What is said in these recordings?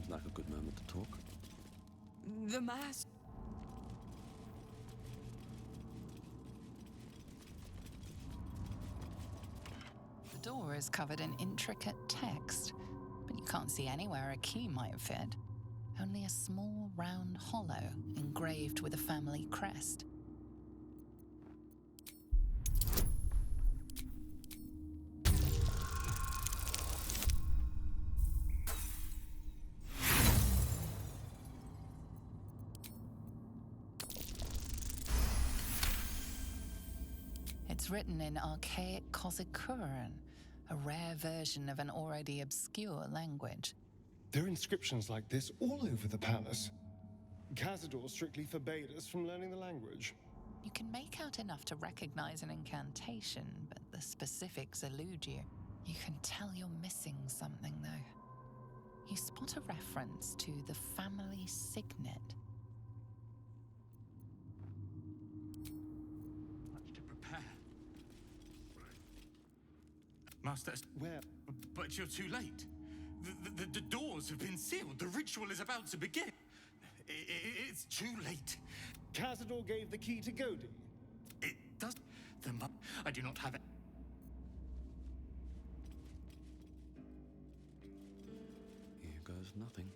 Seems like a good moment to talk. The mask. The door is covered in intricate text, but you can't see anywhere a key might fit. Only a small round hollow engraved with a family crest. It's written in archaic Kozikuran, a rare version of an already obscure language. There are inscriptions like this all over the palace. Cazador strictly forbade us from learning the language. You can make out enough to recognize an incantation, but the specifics elude you. You can tell you're missing something, though. You spot a reference to the family signet. Much to prepare. Master, Where? but you're too late. The doors have been sealed. The ritual is about to begin. It's too late. Cazador gave the key to Godi. It does. I do not have it. Here goes nothing.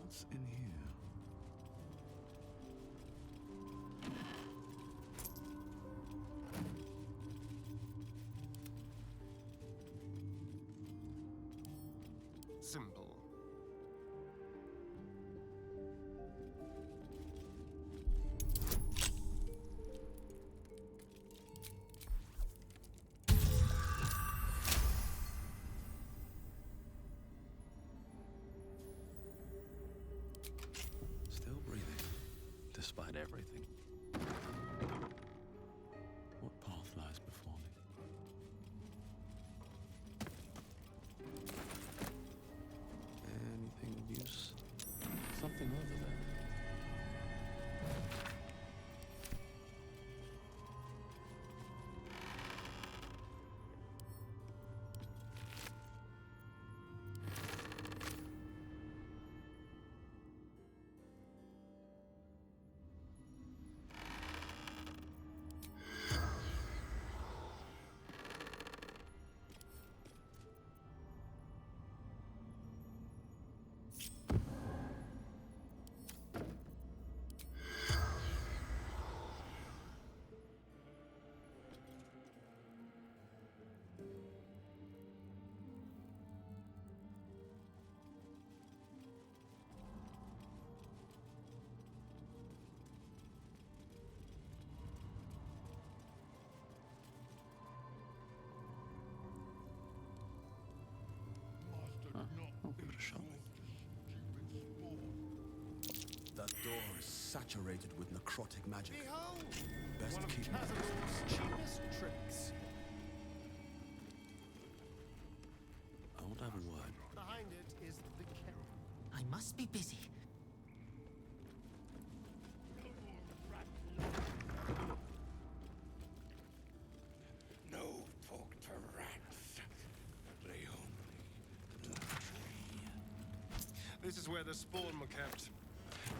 What's in here? Symbol. Still breathing, despite everything. What path lies before me? Anything of use? Something over there. I'll give it a shot. That door is saturated with necrotic magic. Behold! Best One of keep Cazador's cheapest tricks. I want to have a word. Behind it is the carrot. I must be busy. No talk to rats. They only This is where the spawn were kept.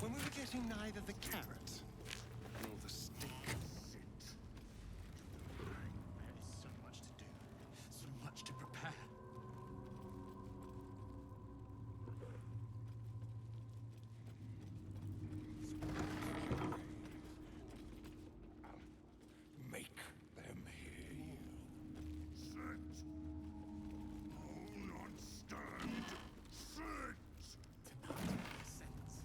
When we were getting neither the carrot nor the stick. There is so much to do, so much to prepare. Make them hear you. Sit. Hold on, stand. Sit. Tonight, sense.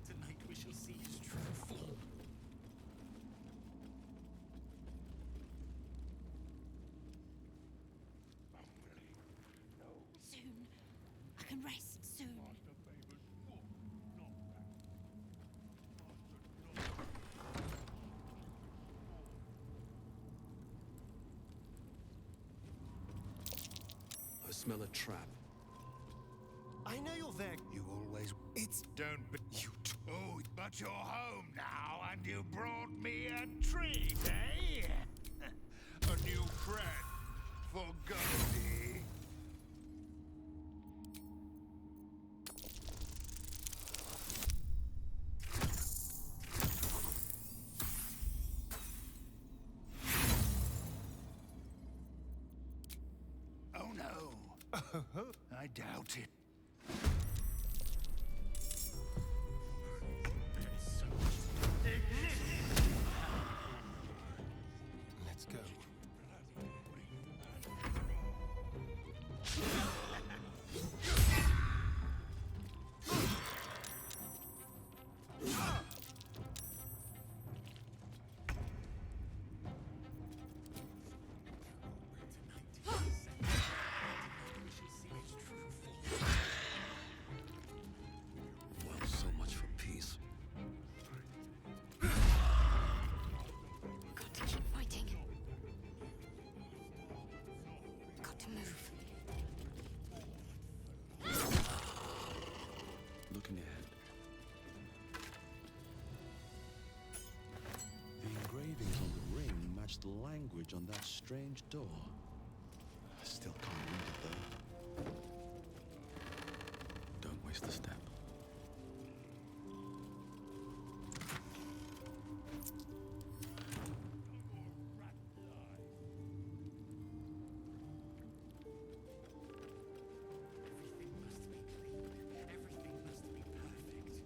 Tonight we shall see his true form. Soon. I can rest soon. I smell a trap. I know you're there. You always... Don't be... You Oh, but you're home now, and you brought me a treat, eh? A new friend for Goldie. Oh no, I doubt it. Let's go. Well, so much for peace. Got to keep fighting. Got to move. Looking ahead. The engravings on the ring match the language on that strange door. I still can't read it though. Don't waste a step. Everything must be perfect.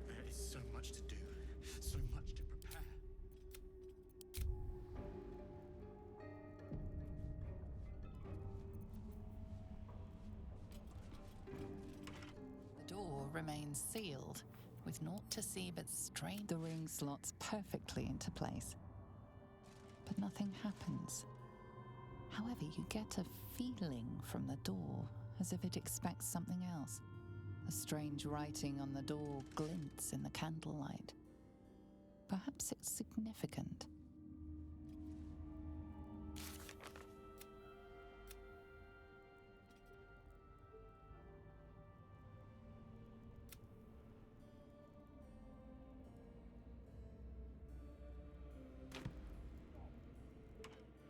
There is so much to do, so much to prepare. The door remains sealed, with naught to see but strain. The ring slots perfectly into place. But nothing happens. However, you get a feeling from the door, as if it expects something else. A strange writing on the door glints in the candlelight. Perhaps it's significant.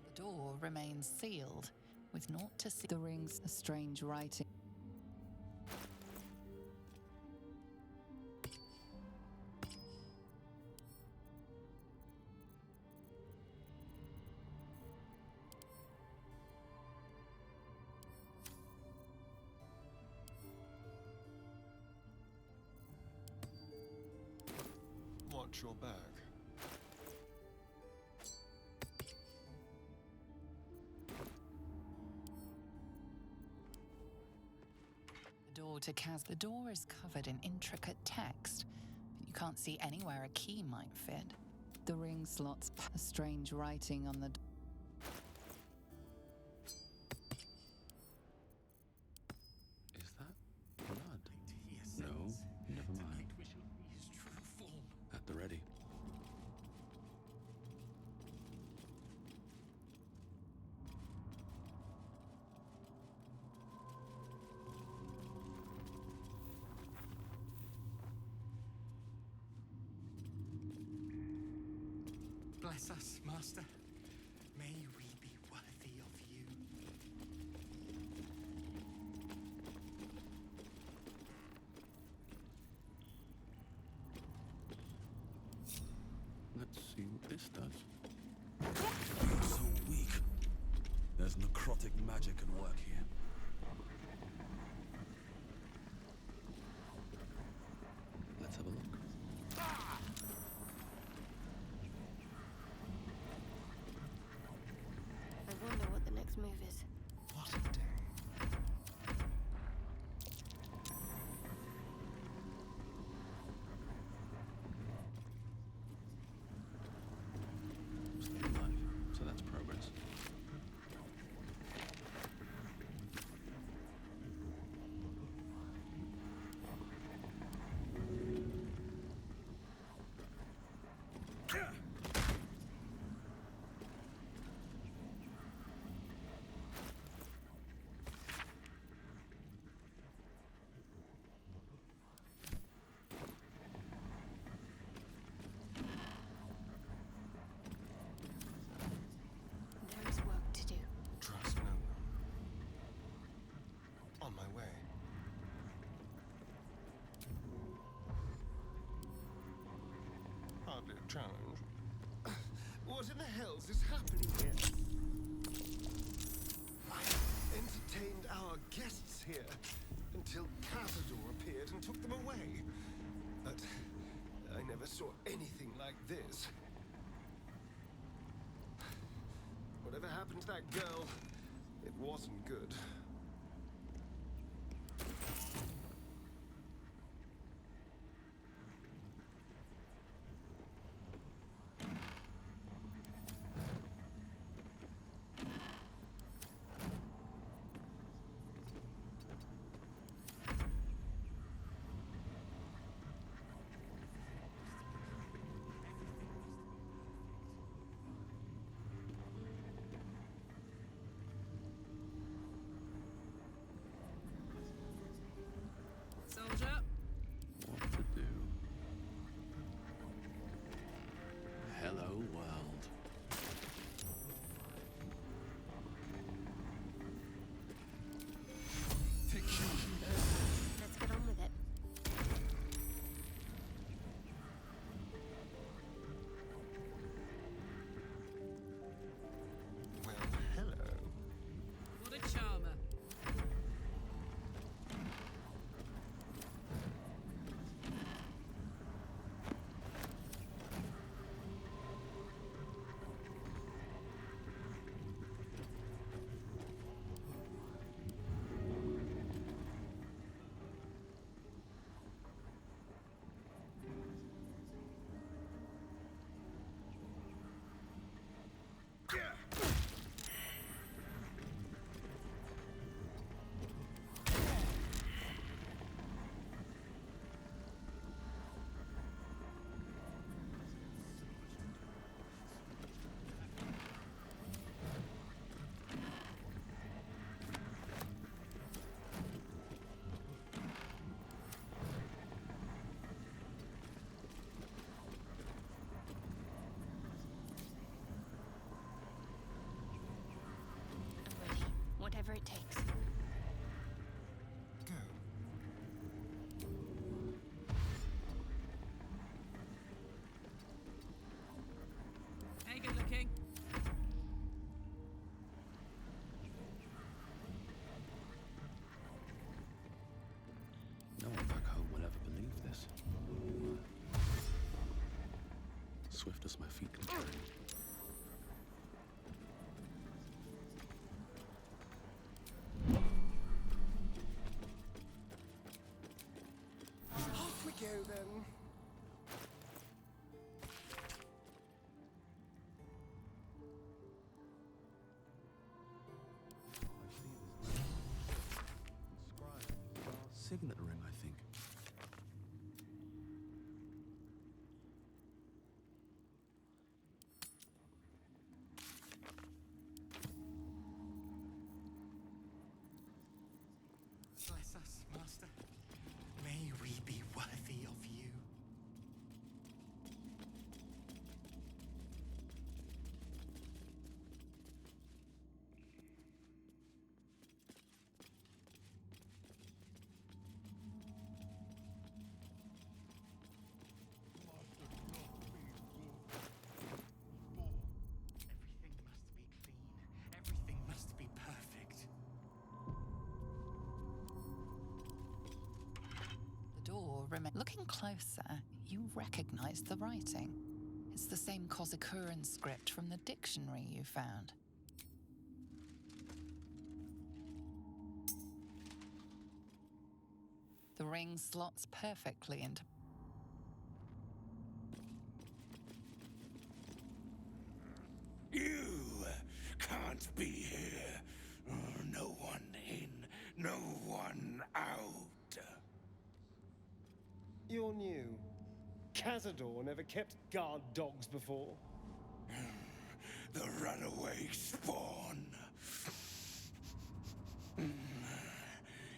The door remains sealed, with naught to see. The rings, a strange writing. Watch your back. The door to The door is covered in intricate text, but you can't see anywhere a key might fit. The ring slots a strange writing on the door. Is that blood? Yes, No, never mind. Tonight we shall see his true form. At the ready. Bless us, Master. May we be worthy of you. Let's see what this does. You're so weak. There's necrotic magic at work here. Let's have a look. I wonder what the next move is. What a day. Still alive, so that's progress. challenge. What in the hell's is happening here? I entertained our guests here until Cazador appeared and took them away. But I never saw anything like this. Whatever happened to that girl, it wasn't good. Soldier. What to do? Hello, world. Let's get on with it. Well, hello. What a charmer. Ready. Whatever it takes. Go. Hey, good looking. No one back home will ever believe this. Swift as my feet can carry. Off we go then. Signet ring, I think. Bless us, Master. May we be worthy of you. Everything must be clean. Everything must be perfect. The door remains. Looking closer, you recognize the writing. It's the same Kozakuran script from the dictionary you found. The ring slots perfectly into. You can't be here. No one in, no one out. You're new. Cazador never kept guard dogs before. The runaway spawn.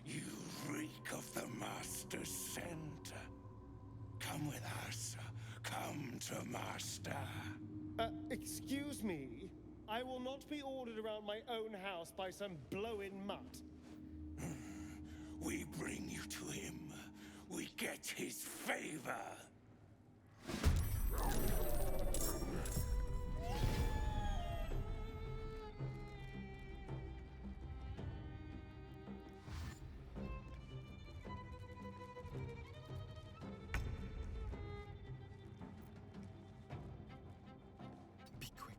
You reek of the Master's scent. Come with us. Come to Master. Excuse me. I will not be ordered around my own house by some blow-in mutt. We bring you to him. We get his favor. Be quick.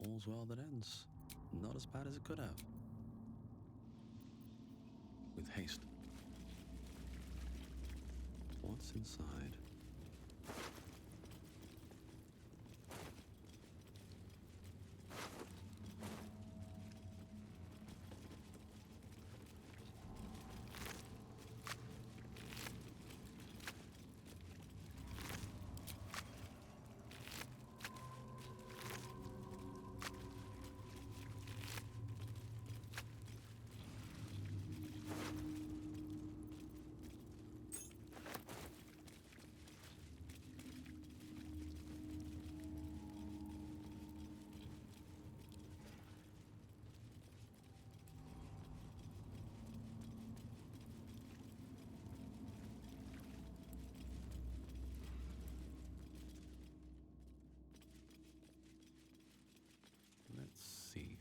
all's well that ends. Not as bad as it could have. With haste. What's inside? Let's see.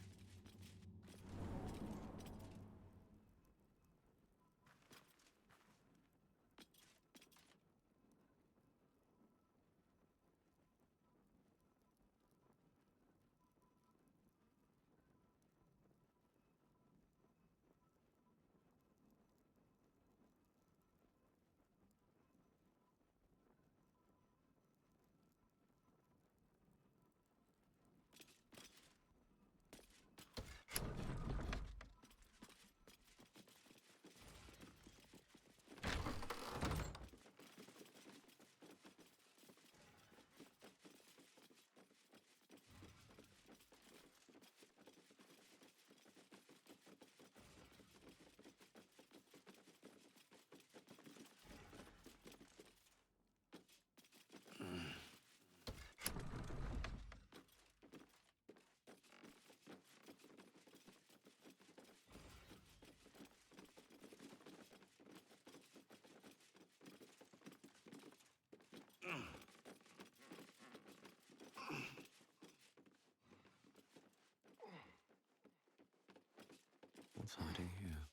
What's hiding here?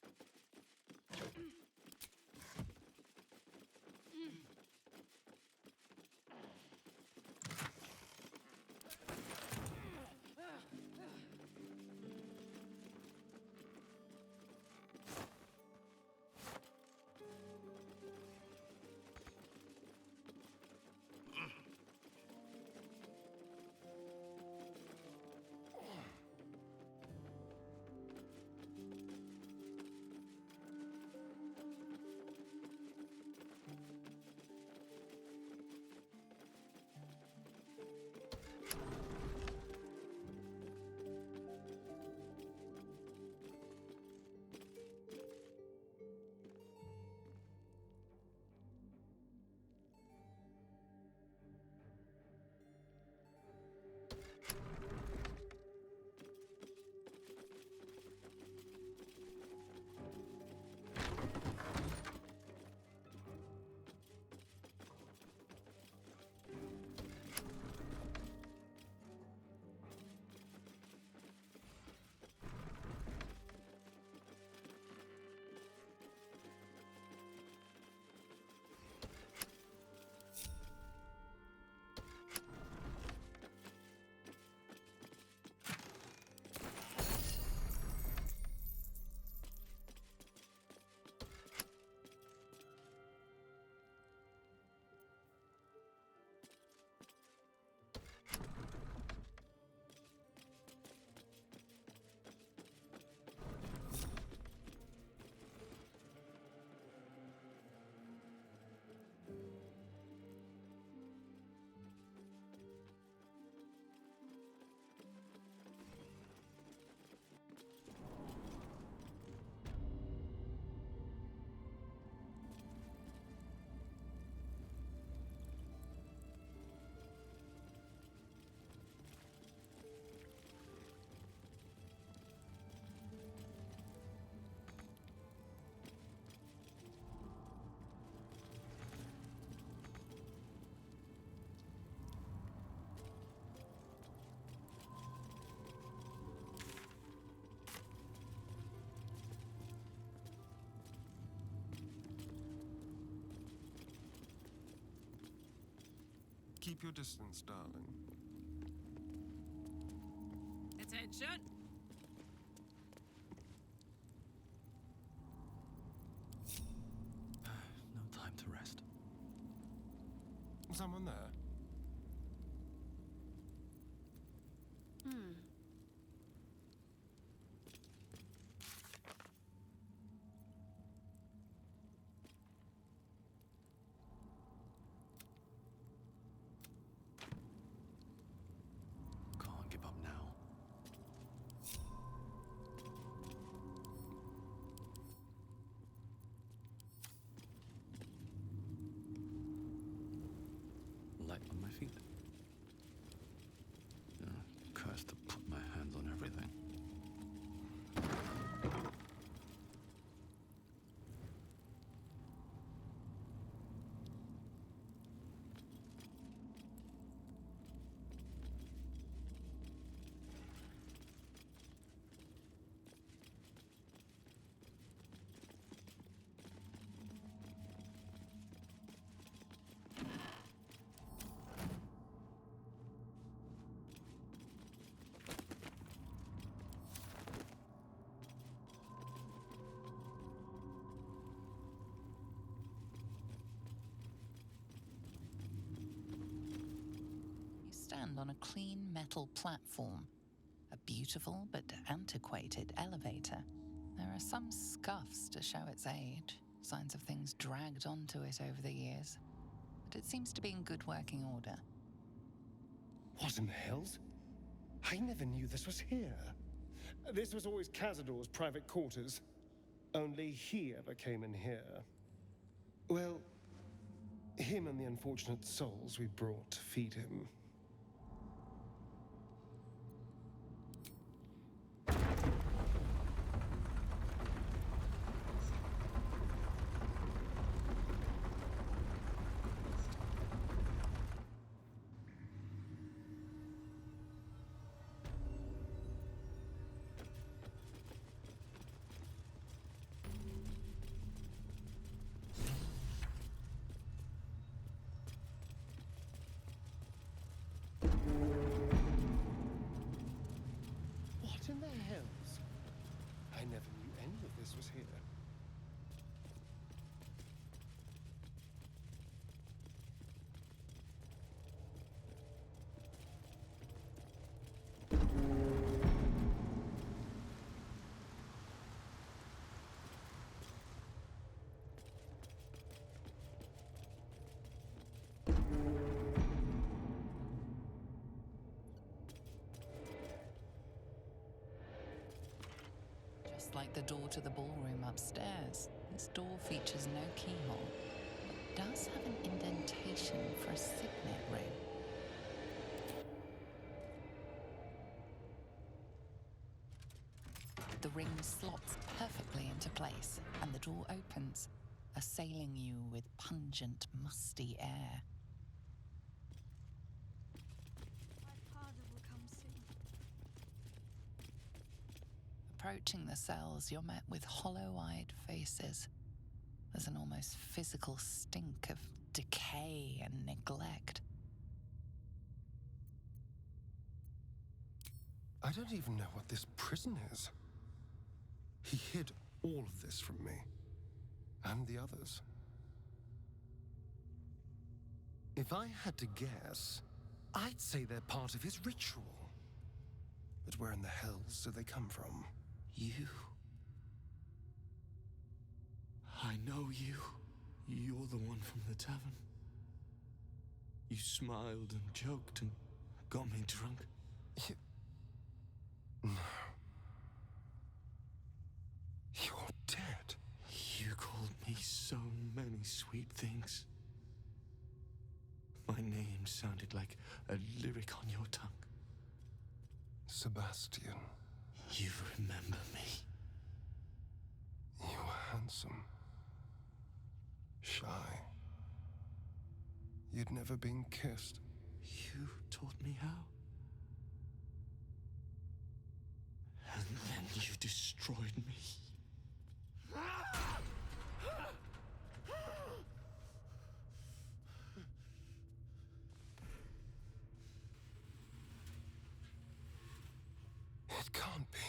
Keep your distance, darling. Attention! No time to rest. Someone there? Can't give up now. Light on my feet. Curse to put my hands on everything. You stand on a clean metal platform, a beautiful but antiquated elevator. There are some scuffs to show its age, signs of things dragged onto it over the years, but it seems to be in good working order. What in the hells? I never knew this was here. This was always Cazador's private quarters. Only he ever came in here. Well, him and the unfortunate souls we brought to feed him. What in the hells? I never knew any of this was here. Just like the door to the ballroom upstairs, this door features no keyhole, but does have an indentation for a signet ring. The ring slots perfectly into place, and the door opens, assailing you with pungent, musty air. My father will come soon. Approaching the cells, you're met with hollow-eyed faces. There's an almost physical stink of decay and neglect. I don't even know what this prison is. He hid all of this from me. And the others. If I had to guess, I'd say they're part of his ritual. But where in the hells do they come from? You. I know you. You're the one from the tavern. You smiled and joked and got me drunk. No. You're dead. You called me so many sweet things. My name sounded like a lyric on your tongue. Sebastian, You remember me. you were handsome. Shy. You'd never been kissed. You taught me how. And then you destroyed me. It can't be.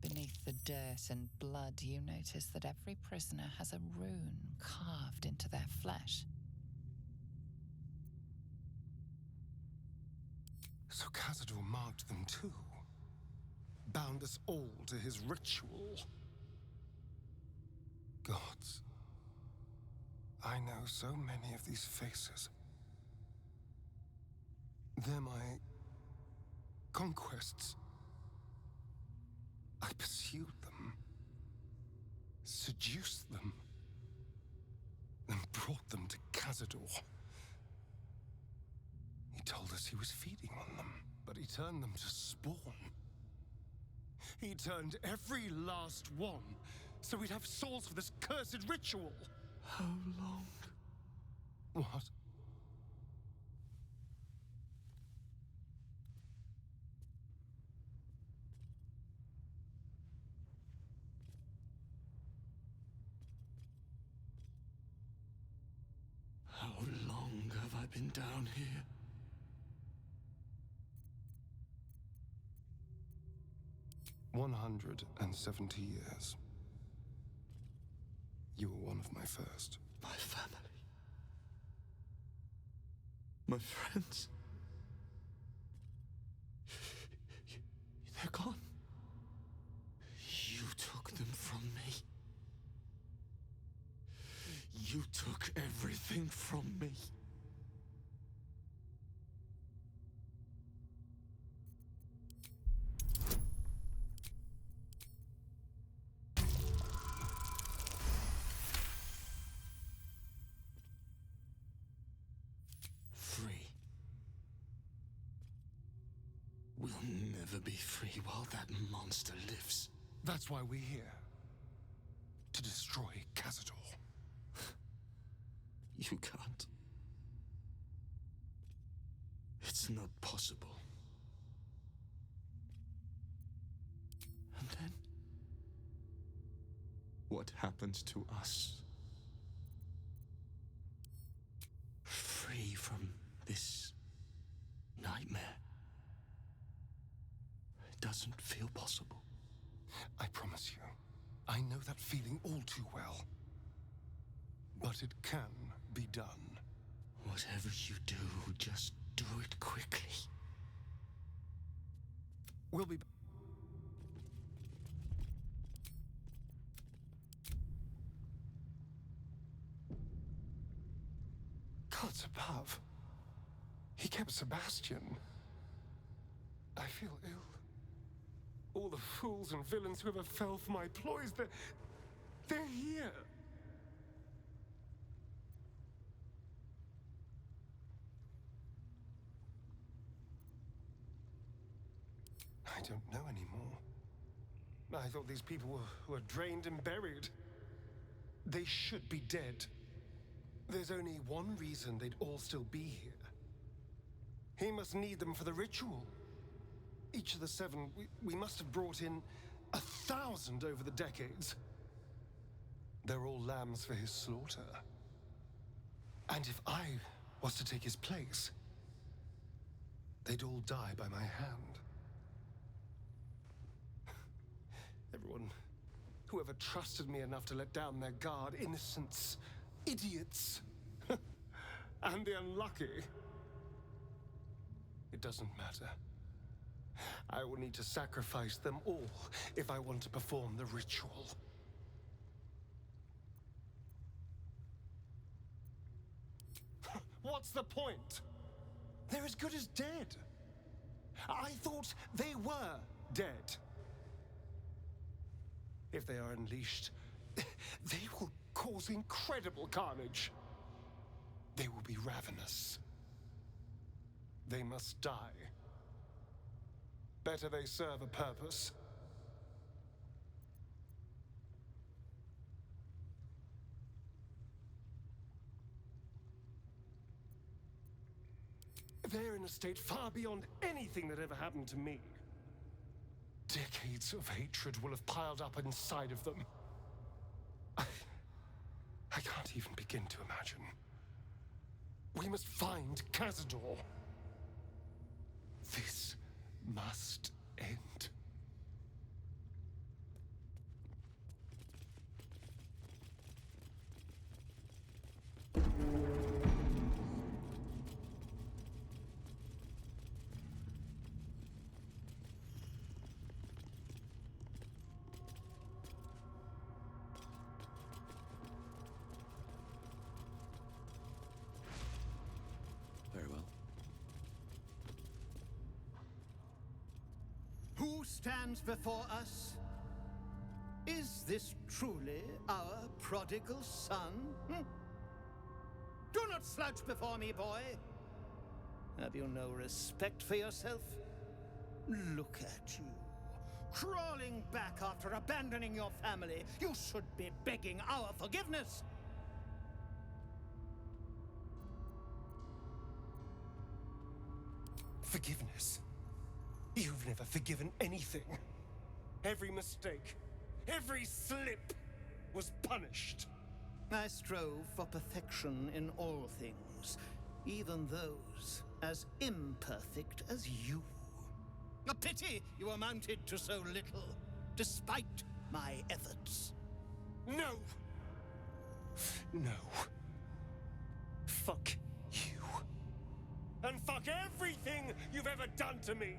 Beneath the dirt and blood, you notice that every prisoner has a rune carved into their flesh. So Cazador marked them too. Bound us all to his ritual. Gods. I know so many of these faces. They're my conquests. I pursued them, seduced them, and brought them to Cazador. He told us he was feeding on them, but he turned them to spawn. He turned every last one, so we'd have souls for this cursed ritual. How long? What? How long have I been down here? 170 years. You were one of my first. My family. My friends. They're gone. You took them from me. You took everything from me. Free. We'll never be free while that monster lives. That's why we're here. To destroy Cazador. You can't. It's not possible. And then? What happens to us? Free from this nightmare. It doesn't feel possible. I promise you, I know that feeling all too well. But it can be done. Whatever you do, just do it quickly. We'll be... Gods above. He kept Sebastian. I feel ill. All the fools and villains who ever fell for my ploys, they're here. I don't know anymore. I thought these people were drained and buried. They should be dead. There's only one reason they'd all still be here. He must need them for the ritual. Each of the seven, we must have brought in 1,000 over the decades. They're all lambs for his slaughter. And if I was to take his place, they'd all die by my hand. Everyone, whoever trusted me enough to let down their guard, innocents, idiots, and the unlucky. It doesn't matter. I will need to sacrifice them all if I want to perform the ritual. What's the point? They're as good as dead. I thought they were dead. If they are unleashed, they will cause incredible carnage. They will be ravenous. They must die. Better they serve a purpose. They're in a state far beyond anything that ever happened to me. Decades of hatred will have piled up inside of them. I can't even begin to imagine. We must find Cazador. must end. Very well. Who stands before us? Is this truly our prodigal son? Do not slouch before me, boy. Have you no respect for yourself? Look at you, crawling back after abandoning your family. You should be begging our forgiveness. Forgiveness? You've never forgiven anything. Every mistake, every slip was punished. I strove for perfection in all things, even those as imperfect as you. A pity you amounted to so little, despite my efforts. No! No. Fuck you. And fuck everything you've ever done to me!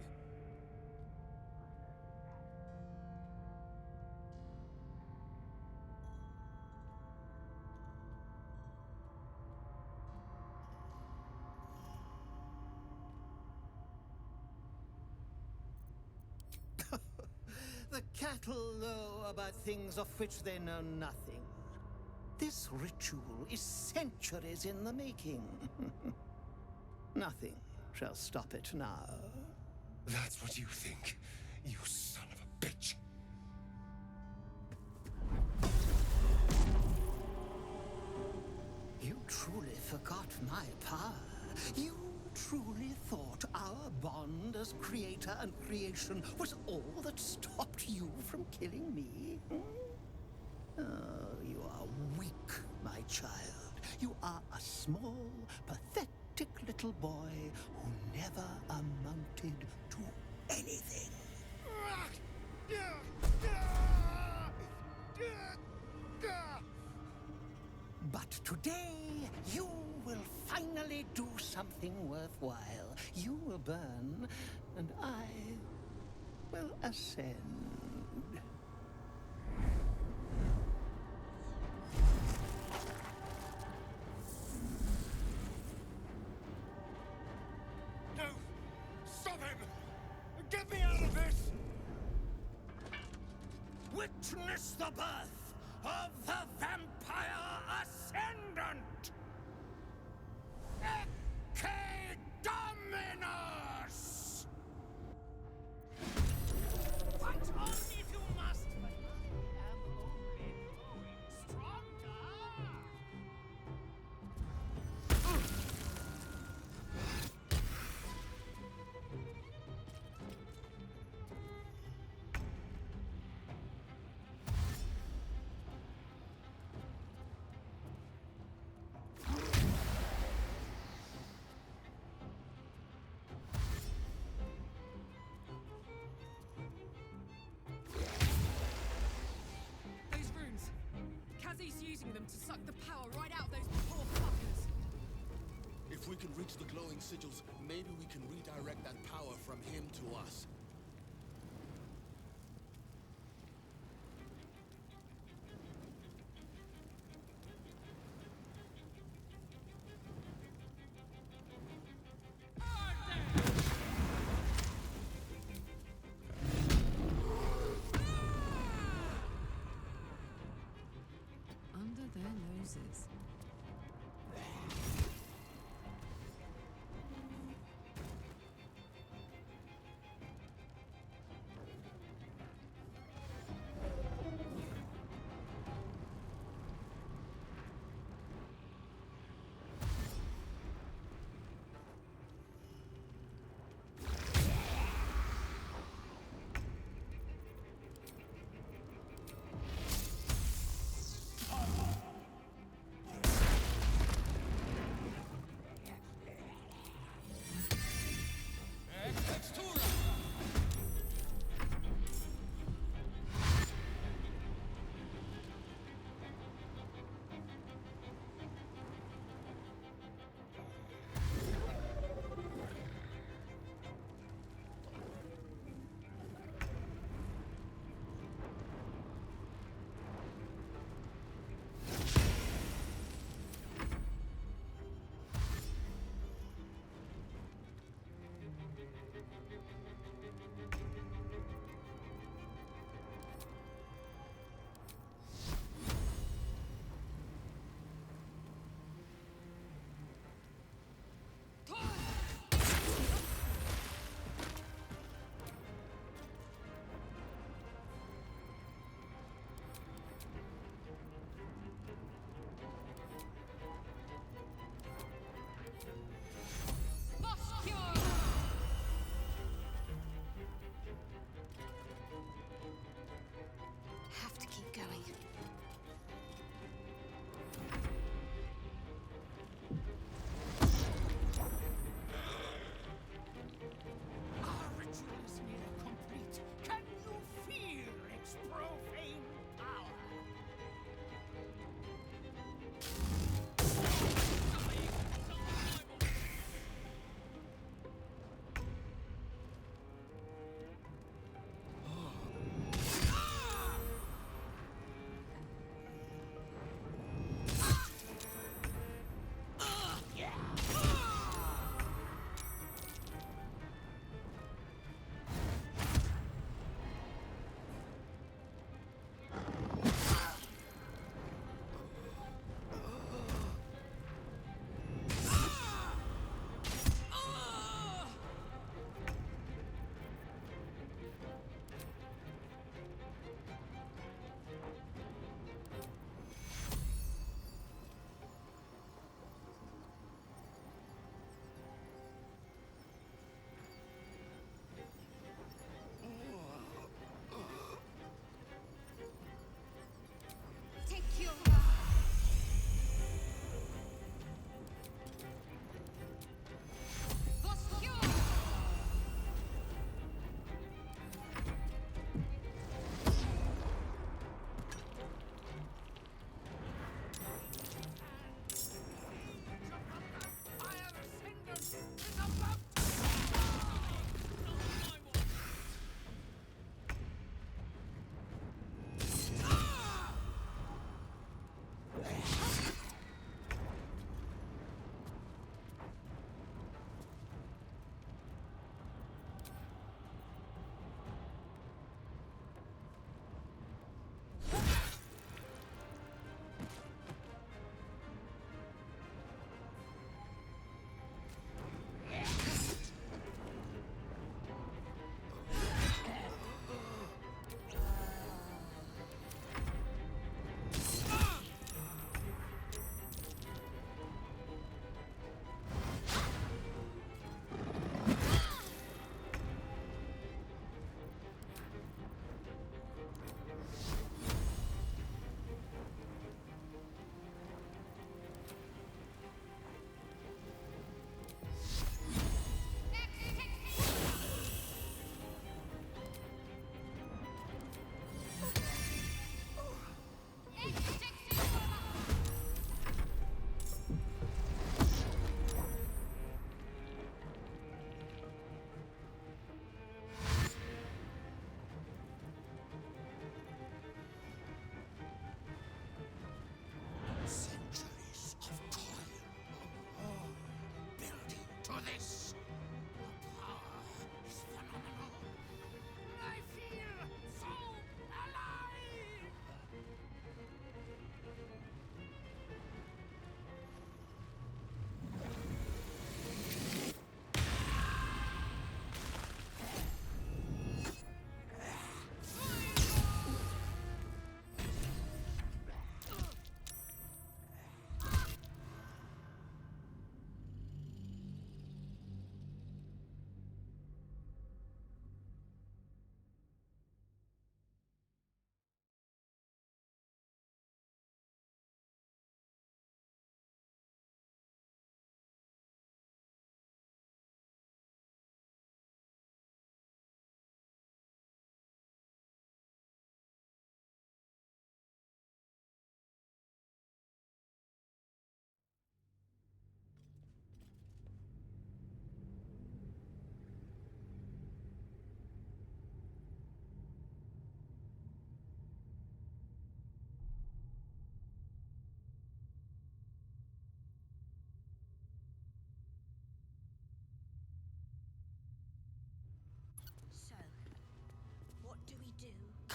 The cattle know about things of which they know nothing. This ritual is centuries in the making. Nothing shall stop it now. That's what you think, you son of a bitch. You truly forgot my power. You truly thought our bond as creator and creation was all that stopped you from killing me? Oh, you are weak, my child. You are a small, pathetic little boy who never amounted to anything. But today, you will finally do something worthwhile. You will burn, and I will ascend. No! Stop him! Get me out of this! Witness the birth of the Vampire Ascendant! Ecce Dominus! Fight on if you must, but I am only growing stronger! Those runes. Kazi's using them to suck the power right out those poor fuckers. If we can reach the glowing sigils, maybe we can redirect that power from him to us. Under their noses.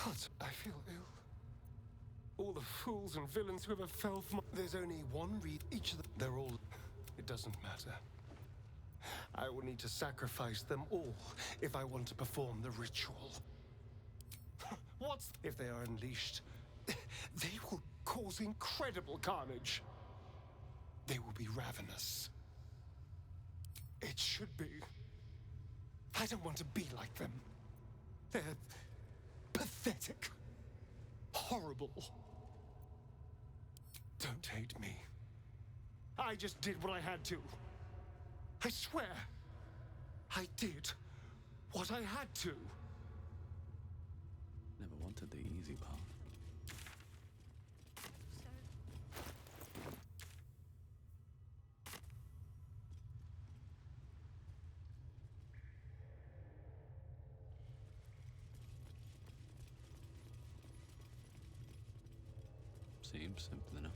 What? I feel ill. All the fools and villains who ever fell from... There's only one read. Each of them... They're all... It doesn't matter. I will need to sacrifice them all if I want to perform the ritual. What's... If they are unleashed, they will cause incredible carnage. They will be ravenous. It should be. I don't want to be like them. They're pathetic. Horrible. Don't hate me. I just did what I had to. I swear. I did what I had to. Never wanted the easy path. Seems simple enough.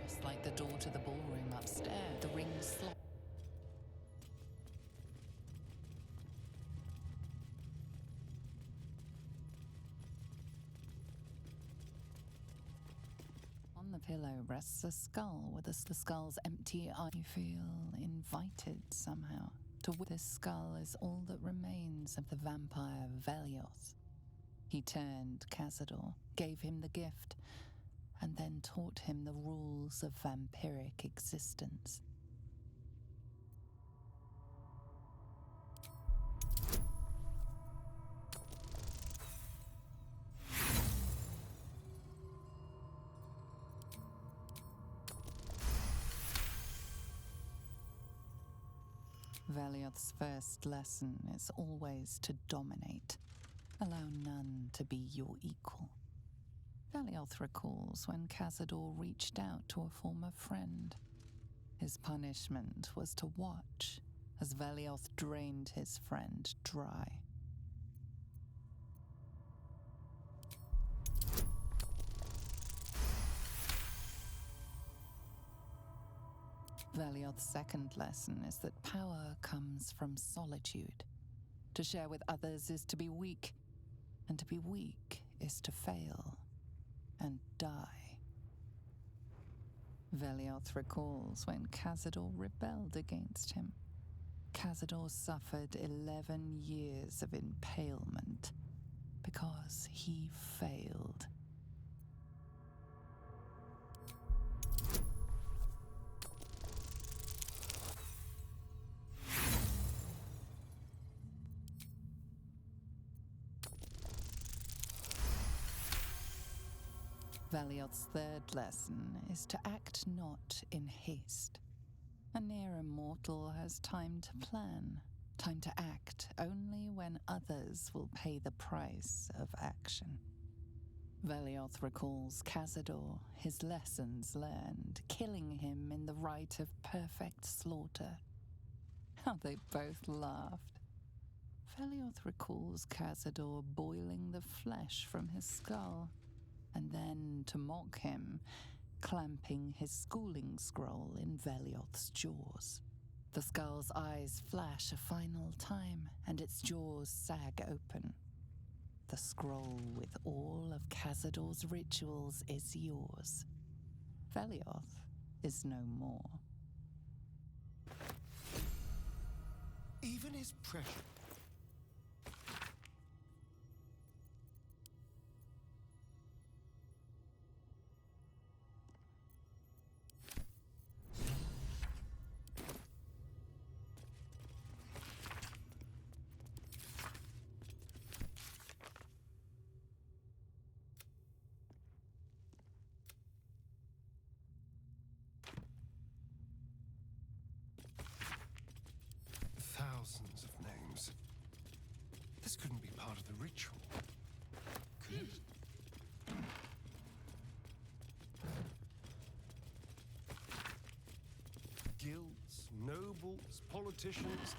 Just like the door to the ballroom upstairs, the ring slot. On the pillow rests a skull with the skull's empty eye. You feel invited somehow. This skull is all that remains of the vampire Velioth. He turned Cazador, gave him the gift, and then taught him the rules of vampiric existence. Velioth's first lesson is always to dominate. Allow none to be your equal. Velioth recalls when Cazador reached out to a former friend. His punishment was to watch as Velioth drained his friend dry. Velioth's second lesson is that power comes from solitude. To share with others is to be weak, and to be weak is to fail and die. Velioth recalls when Cazador rebelled against him. Cazador suffered 11 years of impalement because he failed. Velioth's third lesson is to act not in haste. A near immortal has time to plan, time to act only when others will pay the price of action. Velioth recalls Cazador, his lessons learned, killing him in the rite of perfect slaughter. How they both laughed. Velioth recalls Cazador boiling the flesh from his skull, and then, to mock him, clamping his schooling scroll in Velioth's jaws. The skull's eyes flash a final time, and its jaws sag open. The scroll with all of Cazador's rituals is yours. Velioth is no more. Even his pressure. Thousands of names. This couldn't be part of the ritual, could it? Guilds, nobles, politicians.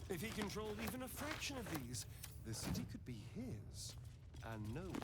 If he controlled even a fraction of these, the city could be his, and no one